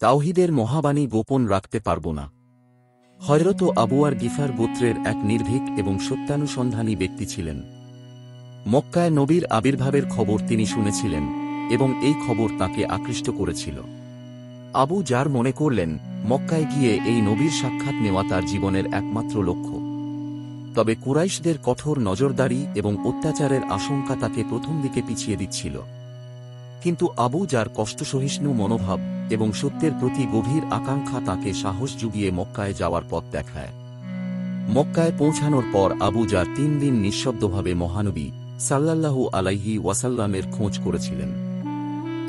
তাওহীদের মহাবাণী গোপন রাখতে পারব না। হযরত আবু আর গিফার গোত্রের এক নির্ভীক এবং সত্যানুসন্ধানী ব্যক্তি ছিলেন। মক্কায় নবীর আবির্ভাবের খবর তিনি শুনেছিলেন এবং এই খবর তাকে আকৃষ্ট করেছিল। আবু জার মনে করলেন মক্কায় গিয়ে এই নবীর সাক্ষাৎ নেওয়া তার জীবনের একমাত্র লক্ষ্য। তবে কুরাইশদের কঠোর নজরদারি এবং অত্যাচারের আশঙ্কা তাকে প্রথম দিকে পিছিয়ে দিচ্ছিল। কিন্তু আবু জার কষ্টসহিষ্ণু মনোভাব এবং সত্যের প্রতি গভীর আকাঙ্ক্ষা তাকে সাহস জুগিয়ে মক্কায় যাওয়ার পথ দেখায়। মক্কায় পৌঁছানোর পর আবু জার 3 দিন নিঃশব্দভাবে মহানবী সাল্লাল্লাহু আলাইহি ওয়াসাল্লামের খোঁজ করেছিলেন।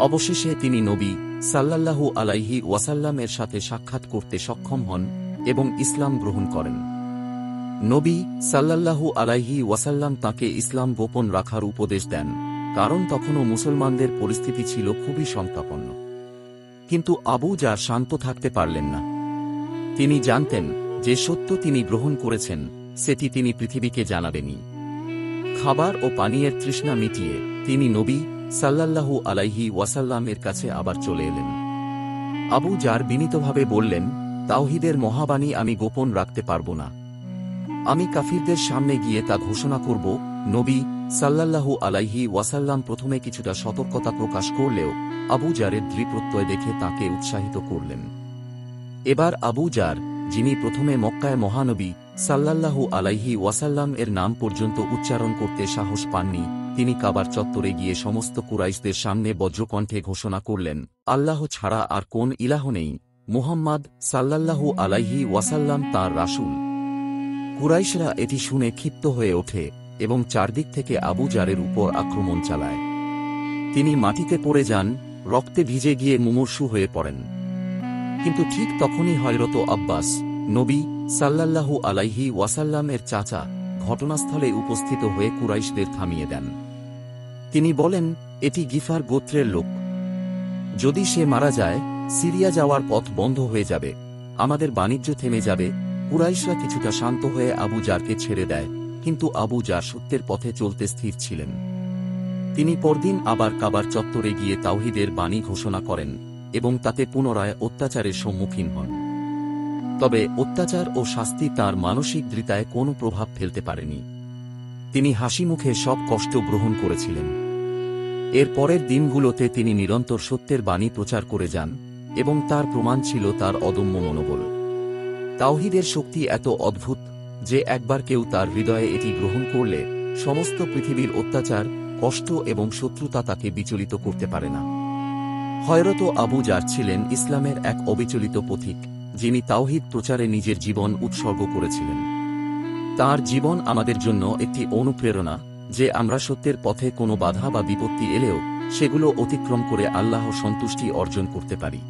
অবশেষে তিনি নবী সাল্লাল্লাহু আলাইহি ওয়াসাল্লামের সাথে সাক্ষাৎ করতে সক্ষম হন এবং ইসলাম গ্রহণ করেন। নবী সাল্লাল্লাহু আলাইহি ওয়াসাল্লাম তাকে ইসলাম গোপন রাখার উপদেশ দেন, কারণ তখনও মুসলমানদের পরিস্থিতি ছিল খুবই সংকটাপন্ন। কিন্তু আবু জার শান্ত থাকতে পারলেন না। তিনি জানতেন যে সত্য তিনি গ্রহণ করেছেন সেটি তিনি পৃথিবীকে জানাবেনই। খাবার ও পানীয়ের তৃষ্ণা মিটিয়ে তিনি নবী সাল্লাল্লাহু আলাইহি ওয়াসাল্লামের কাছে আবার চলে এলেন। আবু জার বিনীতভাবে বললেন, তাওহীদের মহাবাণী আমি গোপন রাখতে পারব না। আমি কাফিরদের সামনে গিয়ে তা ঘোষণা করব। নবী সাল্লাল্লাহু আলাইহি ওয়াসাল্লাম প্রথমে কিছুটা সতর্কতা প্রকাশ করলেও আবু জারের দৃঢ়প্রত্যয় দেখে তাকে উৎসাহিত করলেন। এবার আবু জার, যিনি প্রথমে মক্কায় মহানবী সাল্লাল্লাহু আলাইহি ওয়াসাল্লাম এর নাম পর্যন্ত উচ্চারণ করতে সাহস পাননি, তিনি কাবার চত্বরে গিয়ে সমস্ত কুরাইশদের সামনে বজ্রকণ্ঠে ঘোষণা করলেন, আল্লাহ ছাড়া আর কোন ইলাহ নেই, মুহাম্মদ সাল্লাল্লাহু আলাইহি ওয়াসাল্লাম তাঁর রাসূল। কুরাইশরা এটি শুনে ক্ষিপ্ত হয়ে ওঠে এবং চারদিক থেকে আবু জারের উপর আক্রমণ চালায়। তিনি মাটিতে পড়ে যান, রক্তে ভিজে গিয়ে মুমূর্ষু হয়ে পড়েন। কিন্তু ঠিক তখনই হযরত আব্বাস, নবী সাল্লাল্লাহু আলাইহি ওয়াসাল্লামের চাচা, ঘটনাস্থলে উপস্থিত হয়ে কুরাইশদের থামিয়ে দেন। তিনি বলেন, এটি গিফার গোত্রের লোক। যদি সে মারা যায়, সিরিয়া যাওয়ার পথ বন্ধ হয়ে যাবে, আমাদের বাণিজ্য থেমে যাবে। কুরাইশরা কিছুটা শান্ত হয়ে আবু জারকে ছেড়ে দেয়, কিন্তু আবু জার সত্যের পথে চলতে স্থির ছিলেন। তিনি পরদিন আবার কাবার চত্বরে গিয়ে তাওহীদের বাণী ঘোষণা করেন এবং তাতে পুনরায় অত্যাচারের সম্মুখীন হন। তবে অত্যাচার ও শাস্তি তাঁর মানসিক দৃঢ়তায় কোনো প্রভাব ফেলতে পারেনি। তিনি হাসিমুখে সব কষ্ট গ্রহণ করেছিলেন। এর পরের দিনগুলোতে তিনি নিরন্তর সত্যের বাণী প্রচার করে যান এবং তার প্রমাণ ছিল তার অদম্য মনোবল। তাওহীদের শক্তি এত অদ্ভুত যে একবার কেউ তার হৃদয়ে এটি গ্রহণ করলে সমস্ত পৃথিবীর অত্যাচার, কষ্ট এবং শত্রুতা তাকে বিচলিত করতে পারে না। হযরত আবু জার ছিলেন ইসলামের এক অবিচলিত পথিক, যিনি তাওহীদ প্রচারে নিজের জীবন উৎসর্গ করেছিলেন। তার জীবন আমাদের জন্য একটি অনুপ্রেরণা যে আমরা সত্যের পথে কোনো বাধা বা বিপত্তি এলেও সেগুলো অতিক্রম করে আল্লাহর সন্তুষ্টি অর্জন করতে পারি।